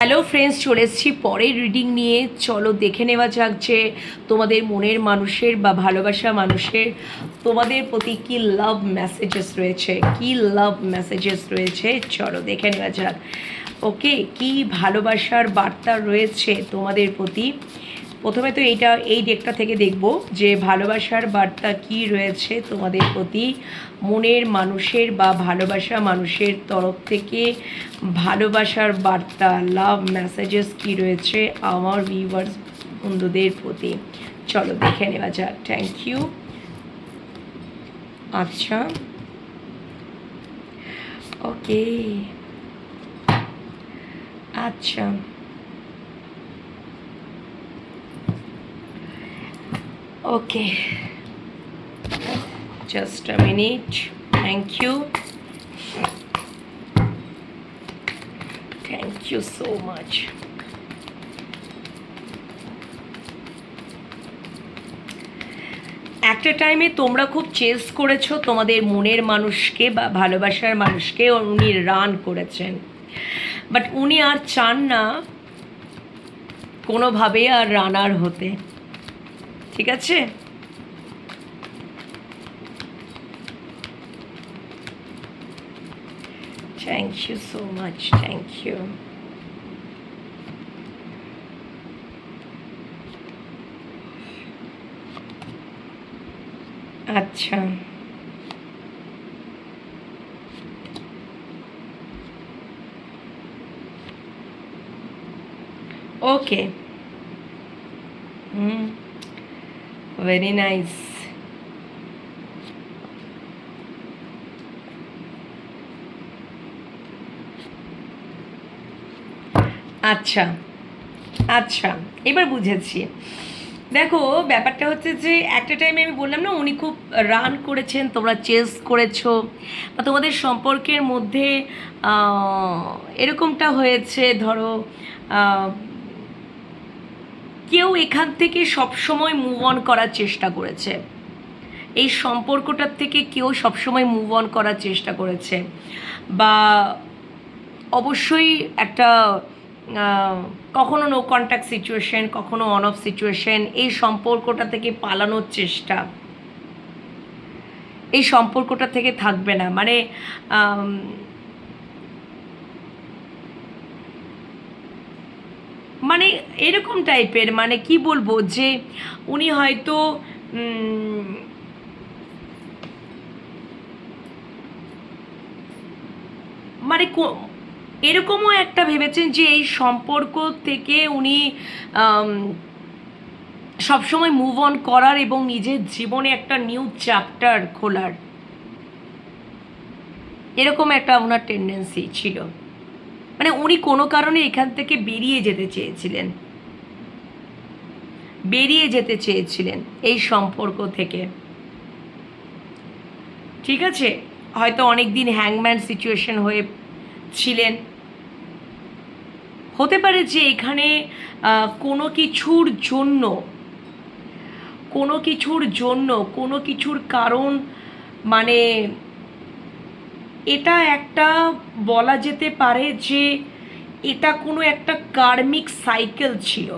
Hello friends, চলে এসেছি পরের রিডিং নিয়ে। চলো দেখে নেওয়া যাক যে তোমাদের মনের মানুষের বা ভালোবাসা মানুষের তোমাদের প্রতি কী লাভ মেসেজেস রয়েছে, কী লাভ মেসেজেস রয়েছে। চলো দেখে নেওয়া যাক। ওকে, কি ভালোবাসার বার্তা রয়েছে তোমাদের প্রতি। প্রথমে তো এই ডেকটা থেকে দেখব যে ভালোবাসার বার্তা কি রয়েছে তোমাদের প্রতি মনের মানুষের বা ভালোবাসা মানুষের তরফ থেকে। ভালোবাসার বার্তা, লাভ মেসেজেস কি রয়েছে আমার ভিউয়ার্স বন্ধুদের প্রতি। চলো দেখে নেওয়া যাক। Thank you. আচ্ছা, ওকে, আচ্ছা, ওকে, just a minute. Thank you. Thank you so much. একটা টাইমে তোমরা খুব চেস করেছো তোমাদের মনের মানুষকে বা ভালোবাসার মানুষকে, উনি রান করেছেন, বাট উনি আর চান না কোনোভাবে আর রানার হতে। ঠিক আছে, thank you so much, thank you. আচ্ছা, ওকে, ভেরি নাইস। আচ্ছা, আচ্ছা, এবার বুঝেছি। দেখো, ব্যাপারটা হচ্ছে যে একটা টাইমে আমি বললাম না উনি খুব রান করেছেন, তোমরা চেস করেছো, বা তোমাদের সম্পর্কের মধ্যে এরকমটা হয়েছে। ধরো কেউ এখান থেকে সবসময় মুভ অন করার চেষ্টা করেছে, এই সম্পর্কটার থেকে কেউ সবসময় মুভ অন করার চেষ্টা করেছে, বা অবশ্যই একটা কখনো নো কন্ট্যাক্ট সিচুয়েশন, কখনো অন অফ সিচুয়েশন, এই সম্পর্কটা থেকে পালানোর চেষ্টা, এই সম্পর্কটা থেকে থাকবে না, মানে মানে এরকম টাইপের, মানে কি বলবো যে উনি হয়তো মানে এরকমও একটা ভেবেছেন যে এই সম্পর্ক থেকে উনি সবসময় মুভ অন করার এবং নিজের জীবনে একটা নিউ চ্যাপ্টার খোলার, এরকম একটা ওনার টেন্ডেন্সি ছিল। মানে উনি কোনো কারণে এখান থেকে বেরিয়ে যেতে চেয়েছিলেন, বেরিয়ে যেতে চেয়েছিলেন এই সম্পর্ক থেকে। ঠিক আছে, হয়তো অনেক দিন হ্যাংম্যান সিচুয়েশন হয়ে ছিলেন। হতে পারে যে এখানে কোনো কিছুর জন্য, কোনো কিছুর জন্য, কোনো কিছুর কারণ, মানে এটা একটা বলা যেতে পারে যে এটা কোনো একটা কার্মিক সাইকেল ছিল,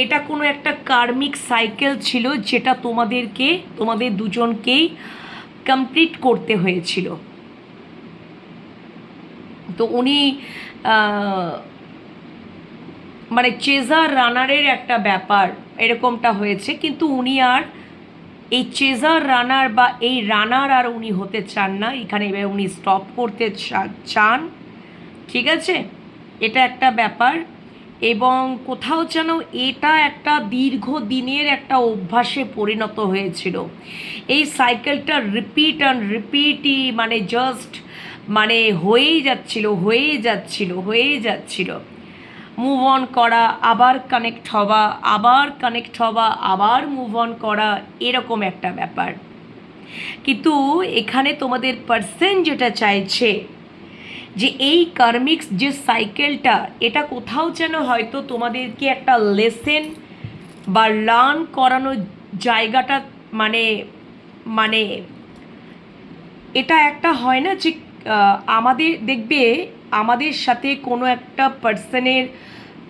এটা কোনো একটা কার্মিক সাইকেল ছিল যেটা তোমাদেরকে, তোমাদের দুজনকেই কমপ্লিট করতে হয়েছিল। তো উনি মানে চেজার রানারের একটা ব্যাপার এরকমটা হয়েছে, কিন্তু উনি আর এই চেজার রানার বা এই রানার আর উনি হতে চান না এখানে, এবার উনি স্টপ করতে চান। ঠিক আছে, এটা একটা ব্যাপার। এবং কোথাও যেন এটা একটা দীর্ঘদিনের একটা অভ্যাসে পরিণত হয়েছিল, এই সাইকেলটা রিপিট অ্যান্ড রিপিটই, মানে জাস্ট মানে হয়েই যাচ্ছিল, হয়েই যাচ্ছিল, হয়েই যাচ্ছিল। মুভ অন করা, আবার কানেক্ট হওয়া, আবার কানেক্ট হওয়া, আবার মুভ অন করা, এরকম একটা ব্যাপার। কিন্তু এখানে তোমাদের পার্সন যেটা চাইছে যে এই কার্মিক্স যে সাইকেলটা, এটা কোথাও যেন হয়তো তোমাদেরকে একটা লেসেন বা লার্ন করানোর জায়গাটা, মানে মানে এটা একটা হয় না যে আমাদের দেখবে আমাদের সাথে কোনো একটা পার্সনের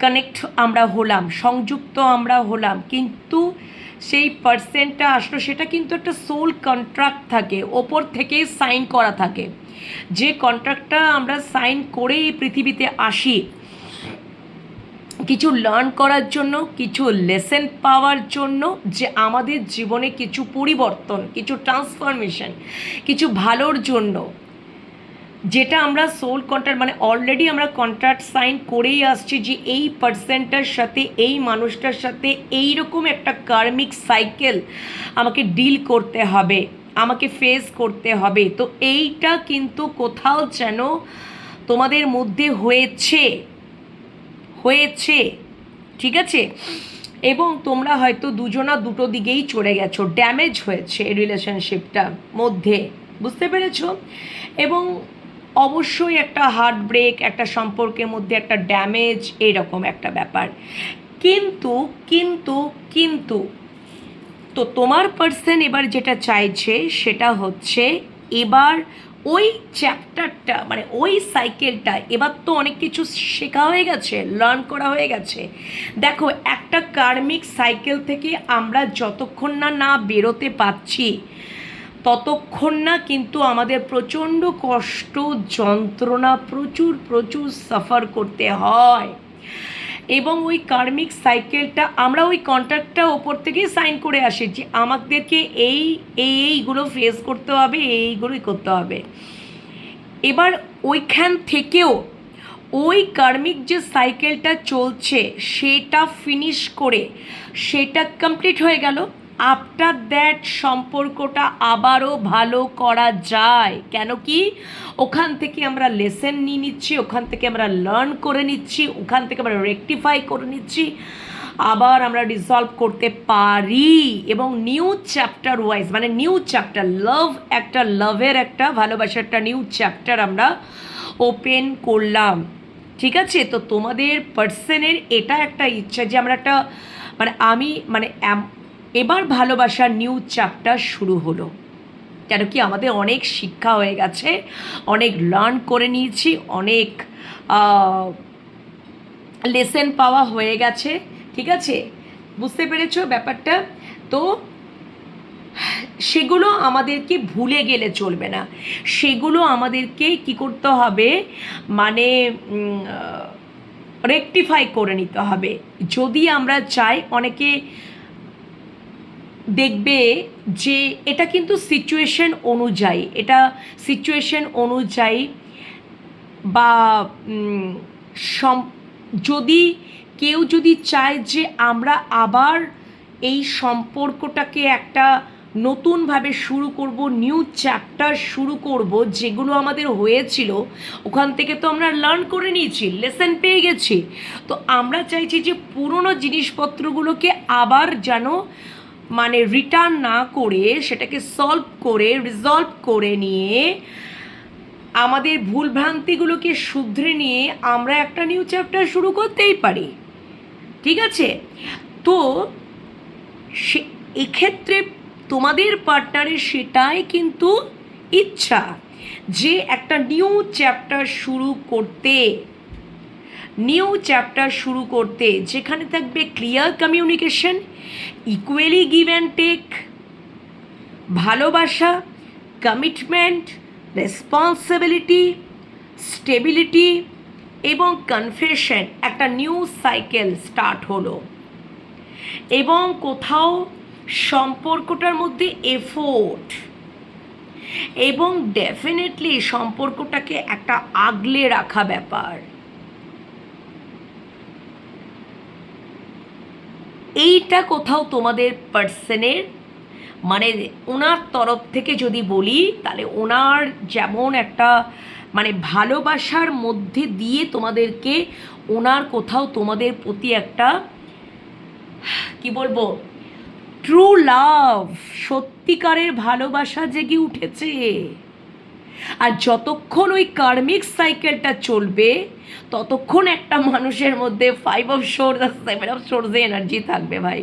কানেক্ট আমরা হলাম, সংযুক্ত আমরা হলাম, কিন্তু সেই পার্সেনটা আসলো, সেটা কিন্তু একটা সোল কন্ট্রাক্ট থাকে, ওপর থেকেই সাইন করা থাকে। যে কন্ট্রাক্টটা আমরা সাইন করে এই পৃথিবীতে আসি কিছু লার্ন করার জন্য, কিছু লেসন পাওয়ার জন্য, যে আমাদের জীবনে কিছু পরিবর্তন, কিছু ট্রান্সফরমেশন, কিছু ভালোর জন্য, যেটা আমরা সোল কন্ট্রাক্ট মানে অলরেডি আমরা কন্ট্রাক্ট সাইন করেই আসছি যে এই পার্সনটার সাথে, এই মানুষটার সাথে এইরকম একটা কার্মিক সাইকেল আমাকে ডিল করতে হবে, আমাকে ফেস করতে হবে। তো এইটা কিন্তু কোথাও যেন তোমাদের মধ্যে হয়েছে, ঠিক আছে? এবং তোমরা হয়তো দুজনা দুটো দিকেই চলে গেছো, ড্যামেজ হয়েছে রিলেশনশিপটা মধ্যে, বুঝতে পেরেছো? এবং অবশ্যই একটা হার্ট ব্রেক, একটা সম্পর্কের মধ্যে একটা ড্যামেজ, এইরকম একটা ব্যাপার। কিন্তু কিন্তু কিন্তু তো তোমার পার্সন এবার যেটা চাইছে সেটা হচ্ছে, এবার ওই চ্যাপ্টারটা মানে ওই সাইকেলটা, এবার তো অনেক কিছু শেখা হয়ে গেছে, লার্ন করা হয়ে গেছে। দেখো, একটা কার্মিক সাইকেল থেকে আমরা যতক্ষণ না বেরোতে পারছি, ততক্ষণ না কিন্তু আমাদের প্রচণ্ড কষ্ট, যন্ত্রণা, প্রচুর প্রচুর সাফার করতে হয়। এবং ওই কার্মিক সাইকেলটা আমরা ওই কন্ট্রাক্টটা ওপর থেকেই সাইন করে আসি যে আমাদেরকে এইগুলো ফেস করতে হবে, এইগুলোই করতে হবে। এবার ওইখান থেকেও ওই কার্মিক যে সাইকেলটা চলছে সেটা ফিনিশ করে, সেটা কমপ্লিট হয়ে গেল, আফটার দ্যাট সম্পর্কটা আবারও ভালো করা যায়। কেন কি, ওখান থেকে আমরা লেসন নিয়ে নিচ্ছি, ওখান থেকে আমরা লার্ন করে নিচ্ছি, ওখান থেকে আমরা রেকটিফাই করে নিচ্ছি, আবার আমরা রিজলভ করতে পারি। এবং নিউ চ্যাপ্টার ওয়াইজ মানে নিউ চ্যাপ্টার, লাভের একটা ভালোবাসার একটা নিউ চ্যাপ্টার আমরা ওপেন করলাম। ঠিক আছে? তো তোমাদের পার্সনের এটা একটা ইচ্ছা যে আমরা একটা এবার ভালোবাসার নিউ চ্যাপ্টার শুরু হলো। কেন কি, আমাদের অনেক শিক্ষা হয়ে গেছে, অনেক লার্ন করে নিয়েছি, অনেক লেসন পাওয়া হয়ে গেছে। ঠিক আছে? বুঝতে পেরেছো ব্যাপারটা? তো সেগুলো আমাদেরকে ভুলে গেলে চলবে না, সেগুলো আমাদেরকে কি করতে হবে, মানে রেকটিফাই করে নিতে হবে। যদি আমরা চাই, অনেকে দেখবে যে এটা কিন্তু সিচুয়েশন অনুযায়ী, বা যদি কেউ যদি চায় যে আমরা আবার এই সম্পর্কটাকে একটা নতুনভাবে শুরু করব, নিউ চ্যাপ্টার শুরু করব, যেগুলো আমাদের হয়েছিল ওখান থেকে তো আমরা লার্ন করে নিয়েছি, লেসন পেয়ে গেছি। তো আমরা চাইছি যে পুরনো জিনিসপত্রগুলোকে আবার যেন মানে রিটার্ন না করে, সেটাকে রিজলভ করে নিয়ে, আমাদের ভুলভ্রান্তিগুলোকে শুধরে নিয়ে আমরা একটা নিউ চ্যাপ্টার শুরু করতেই পারি। ঠিক আছে? তো এক্ষেত্রে তোমাদের পার্টনারের সেটাই কিন্তু ইচ্ছা, যে একটা নিউ চ্যাপ্টার শুরু করতে, যেখানে থাকবে clear communication, equally give and take, ভালোবাসা, কমিটমেন্ট, রেসপন্সিবিলিটি, স্টেবিলিটি এবং কনফেশন। একটা নিউ সাইকেল স্টার্ট হলো। এবং কোথাও সম্পর্কটার মধ্যে এফোর্ট, এবং ডেফিনেটলি সম্পর্কটাকে একটা আগলে রাখা ব্যাপার। এইটা কোথাও তোমাদের পার্সনের মানে ওনার তরফ থেকে যদি বলি, তাহলে ওনার যেমন একটা মানে ভালোবাসার মধ্যে দিয়ে তোমাদেরকে ওনার কোথাও তোমাদের প্রতি একটা কি বলবো, ট্রু লাভ, সত্যিকারের ভালোবাসা জেগে উঠেছে। আর যতক্ষণ ওই কার্মিক সাইকেলটা চলবে, ততক্ষণ একটা মানুষের মধ্যে 5 of Swords আর 7 of Swords এনার্জি থাকবে ভাই,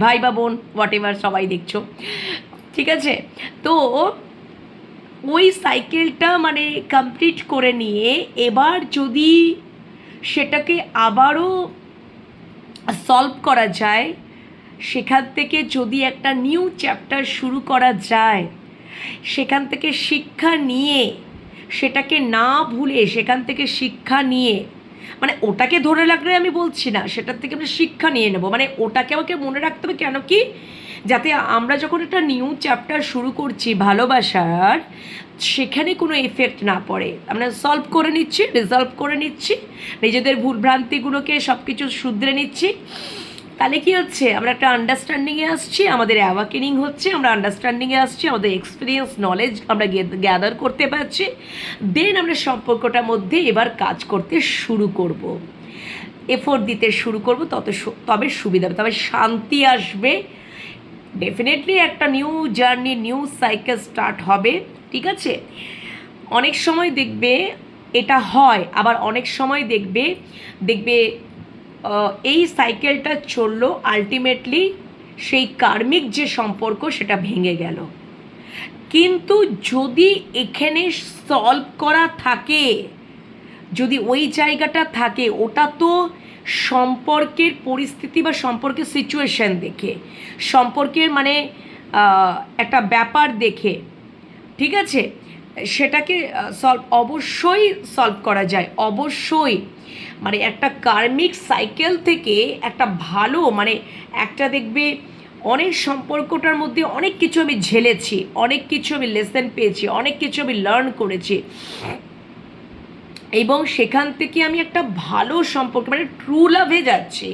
ভাই বা বোন, হোয়াট এভার, সবাই দেখছো। ঠিক আছে? তো ওই সাইকেলটা মানে কমপ্লিট করে নিয়ে এবার যদি সেটাকে আবারও সলভ করা যায়, সেখান থেকে যদি একটা নিউ চ্যাপ্টার শুরু করা যায়, সেখান থেকে শিক্ষা নিয়ে, সেটাকে না ভুলে সেখান থেকে শিক্ষা নিয়ে, মানে ওটাকে ধরে রাখলে আমি বলছি না, সেটার থেকে আমরা শিক্ষা নিয়ে নেব, মানে ওটাকে আমাকে মনে রাখতে হবে। কেন কি, যাতে আমরা যখন একটা নিউ চ্যাপ্টার শুরু করছি ভালোবাসার, সেখানে কোনো এফেক্ট না পড়ে। আমরা সলভ করে নিচ্ছি, রিজলভ করে নিচ্ছি, নিজেদের ভুলভ্রান্তিগুলোকে সব কিছু শুধরে নিচ্ছি। তাহলে কী হচ্ছে, আমরা একটা আন্ডারস্ট্যান্ডিংয়ে আসছি, আমাদের অ্যাওয়াকেনিং হচ্ছে, আমরা আন্ডারস্ট্যান্ডিংয়ে আসছি, আমাদের এক্সপিরিয়েন্স নলেজ আমরা গ্যাদার করতে পারছি। দেন আমরা সম্পর্কটার মধ্যে এবার কাজ করতে শুরু করব, এফোর্ট দিতে শুরু করব, তবে সুবিধা হবে, তবে শান্তি আসবে। ডেফিনেটলি একটা new journey, new cycle start হবে। ঠিক আছে, অনেক সময় দেখবে এটা হয়, আবার অনেক সময় দেখবে এই সাইকেলটা চললো, আলটিমেটলি সেই কার্মিক যে সম্পর্ক সেটা ভেঙে গেল। কিন্তু যদি এখানে সলভ করা থাকে, যদি ওই জায়গাটা থাকে, ওটা তো সম্পর্কের পরিস্থিতি বা সম্পর্কের সিচুয়েশান দেখে, সম্পর্কের মানে একটা ব্যাপার দেখে, ঠিক আছে, সেটাকে অবশ্যই সলভ করা যায়, অবশ্যই। মানে একটা কার্মিক সাইকেল থেকে একটা ভালো, মানে একটা দেখবে অনেক সম্পর্কটার মধ্যে অনেক কিছু আমি ঝেলেছি, অনেক কিছু আমি লেসন পেয়েছি, অনেক কিছু আমি লার্ন করেছি, এবং সেখান থেকে আমি একটা ভালো সম্পর্ক মানে ট্রু লাভে যাচ্ছি,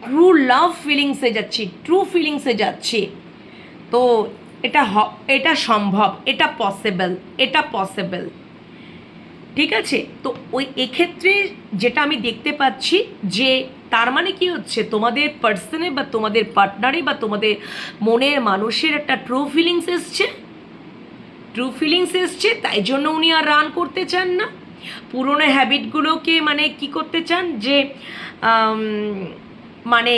ট্রু লাভ ফিলিংসে যাচ্ছি, ট্রু ফিলিংসে যাচ্ছি। তো এটা সম্ভব, এটা পসিবল। ঠিক আছে, তো ওই এক্ষেত্রে যেটা আমি দেখতে পাচ্ছি যে তার মানে কি হচ্ছে, তোমাদের পার্সনে বা তোমাদের পার্টনারে বা তোমাদের মনের মানুষের একটা ট্রু ফিলিংস এসছে, তাই জন্য উনি আর রান করতে চান না, পুরনো হ্যাবিটগুলোকে মানে কি করতে চান, যে মানে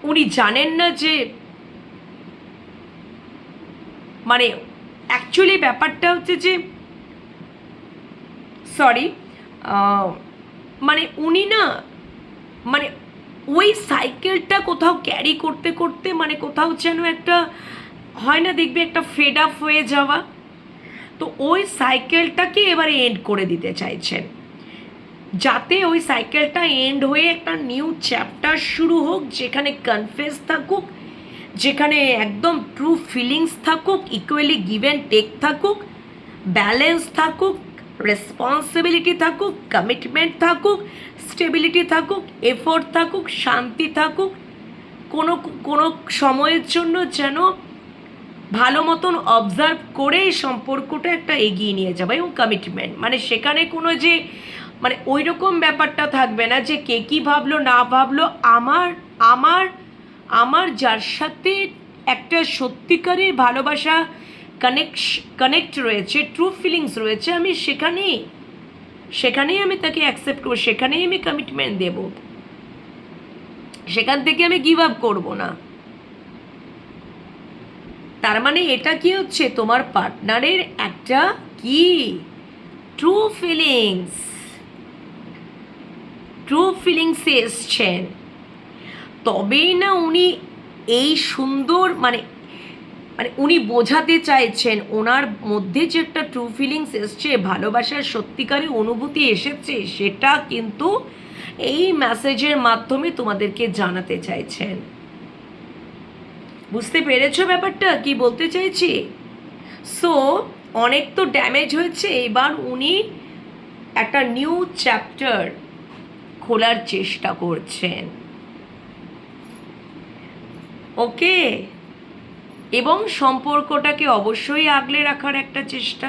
উনি জানেন না যে মানে অ্যাকচুয়ালি ব্যাপারটা হচ্ছে যে মানে উনি না, মানে ওই সাইকেলটা কোথাও ক্যারি করতে করতে মানে কোথাও যেন একটা হয় না, দেখবে একটা ফেড আপ হয়ে যাওয়া, তো ওই সাইকেলটাকে এবারে এন্ড করে দিতে চাইছেন, যাতে ওই সাইকেলটা এন্ড হয়ে একটা নিউ চ্যাপ্টার শুরু হোক, যেখানে কনফেস থাকুক, যেখানে একদম ট্রু ফিলিংস থাকুক, ইকুয়ালি গিভ অ্যান্ড টেক থাকুক, ব্যালেন্স থাকুক, রেসপন্সিবিলিটি থাকুক, কমিটমেন্ট থাকুক, স্টেবিলিটি থাকুক, এফোর্ট থাকুক, শান্তি থাকুক, কোনো সময়ের জন্য যেন ভালো মতন অবজার্ভ করে এই সম্পর্কটা একটা এগিয়ে নিয়ে যাবে, এবং কমিটমেন্ট মানে সেখানে কোনো যে মানে ওই রকম ব্যাপারটা থাকবে না যে কে কী ভাবলো না ভাবলো, আমার যার সাথে একটা সত্যিকারের ভালোবাসা কানেক্ট রয়েছে, ট্রু ফিলিংস রয়েছে, আমি সেখানেই আমি তাকে অ্যাকসেপ্ট করবো, সেখানেই আমি কমিটমেন্ট দেব, সেখান থেকে আমি গিভ আপ করবো না। তার মানে এটা কি হচ্ছে, তোমার পার্টনারের একটা কি ট্রু ফিলিংসে এসছেন, তবেই না উনি এই সুন্দর মানে উনি বোঝাতে চাইছেন ওনার মধ্যে যে একটা ট্রু ফিলিংস এসছে, ভালোবাসার সত্যিকারের অনুভূতি এসেছে, সেটা কিন্তু এই মেসেজের মাধ্যমে তোমাদেরকে জানাতে চাইছেন। বুঝতে পেরেছো ব্যাপারটা কি বলতে চাইছি? সো অনেক তো ড্যামেজ হয়েছে, এবার উনি একটা নিউ চ্যাপ্টার খোলার চেষ্টা করছেন, ওকে, এবং সম্পর্কটাকে অবশ্যই আগলে রাখার একটা চেষ্টা,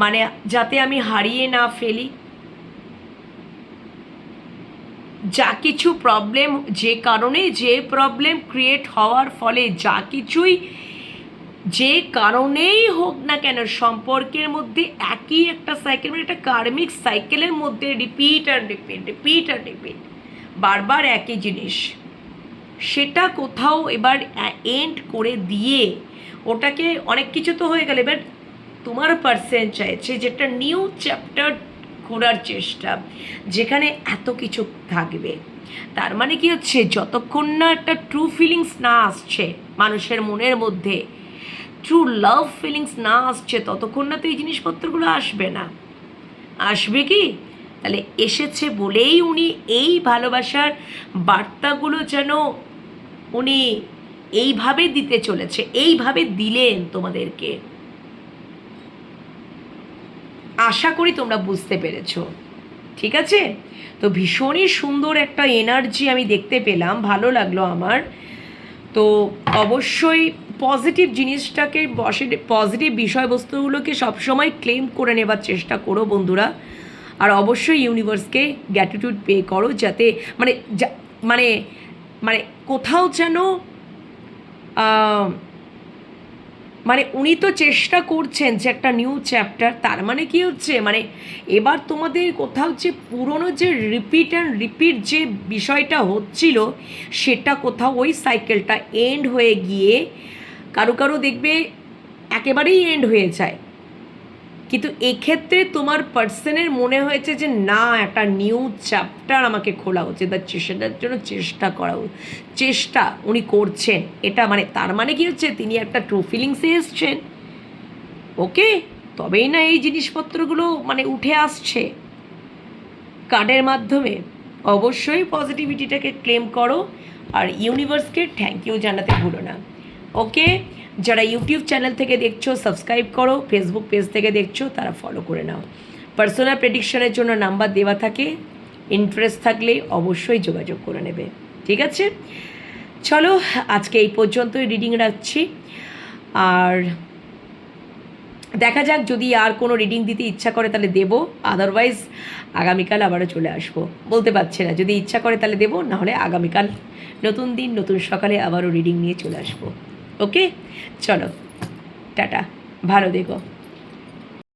মানে যাতে আমি হারিয়ে না ফেলি। যা কিছু প্রবলেম, যে প্রবলেম ক্রিয়েট হওয়ার ফলে যে কারণেই হোক না কেন, সম্পর্কের মধ্যে একই একটা সাইকেল মানে একটা কার্মিক সাইকেলের মধ্যে রিপিট আর রিপিট বারবার একই জিনিস, সেটা কোথাও এবার এন্ড করে দিয়ে ওটাকে অনেক কিছু তো হয়ে গেল, এবার তোমার পার্সন চাইছে যেটা নিউ চ্যাপ্টার করার চেষ্টা, যেখানে এত কিছু থাকবে। তার মানে কি হচ্ছে, যতক্ষণ না একটা ট্রু ফিলিংস না আসছে মানুষের মনের মধ্যে, ট্রু লাভ ফিলিংস না আসছে, ততক্ষণ না তো এই জিনিসপত্রগুলো আসবে না। আসবে কি? তাহলে এসেছে বলেই উনি এই ভালোবাসার বার্তাগুলো যেন উনি এইভাবে দিতে চলেছে, এইভাবে দিলেন তোমাদেরকে। আশা করি তোমরা বুঝতে পেরেছো, ঠিক আছে? তো ভীষণই সুন্দর একটা এনার্জি আমি দেখতে পেলাম, ভালো লাগলো আমার। তো অবশ্যই পজিটিভ জিনিসটাকে, পজিটিভ বিষয়বস্তুগুলোকে সবসময় ক্লেম করে নেবার চেষ্টা করো বন্ধুরা। আর অবশ্যই ইউনিভার্সকে গ্র্যাটিটিউড পে করো, যাতে মানে মানে মানে কোথাও যেন মানে উনি তো চেষ্টা করছেন যে একটা নিউ চ্যাপ্টার, তার মানে কি হচ্ছে, মানে এবার তোমাদের কোথাও যে পুরনো যে রিপিট অ্যান্ড রিপিট যে বিষয়টা হচ্ছিল, সেটা কোথাও ওই সাইকেলটা এন্ড হয়ে গিয়ে কারো কারো দেখবে একেবারেই এন্ড হয়ে যায়। কিন্তু এক্ষেত্রে তোমার পার্সনের মনে হয়েছে যে না, একটা নিউ চ্যাপ্টার আমাকে খোলা উচিত, বা সেটার জন্য চেষ্টা উনি করছেন। এটা মানে তার মানে কি হচ্ছে, তিনি একটা ট্রু ফিলিংসে এসছেন। ওকে, তবেই না এই জিনিসপত্রগুলো মানে উঠে আসছে কার্ডের মাধ্যমে। অবশ্যই পজিটিভিটিটাকে ক্লেম করো, আর ইউনিভার্সকে থ্যাংক ইউ জানাতে ভুলো না। ওকে, যারা ইউটিউব চ্যানেল থেকে দেখছো সাবস্ক্রাইব করো, ফেসবুক পেজ থেকে দেখছো তারা ফলো করে নাও। পার্সোনাল প্রেডিকশনের জন্য নাম্বার দেওয়া থাকে, ইন্টারেস্ট থাকলে অবশ্যই যোগাযোগ করে নেবে, ঠিক আছে? চলো, আজকে এই পর্যন্তই রিডিং রাখছি, আর দেখা যাক যদি আর কোনো রিডিং দিতে ইচ্ছা করে তাহলে দেবো, আদারওয়াইজ আগামীকাল আবারও চলে আসবো। বলতে পারছি না, যদি ইচ্ছা করে তাহলে দেবো, নাহলে আগামীকাল নতুন দিন নতুন সকালে আবারও রিডিং নিয়ে চলে আসবো। ওকে, চলো, টাটা, ভালো দেখো।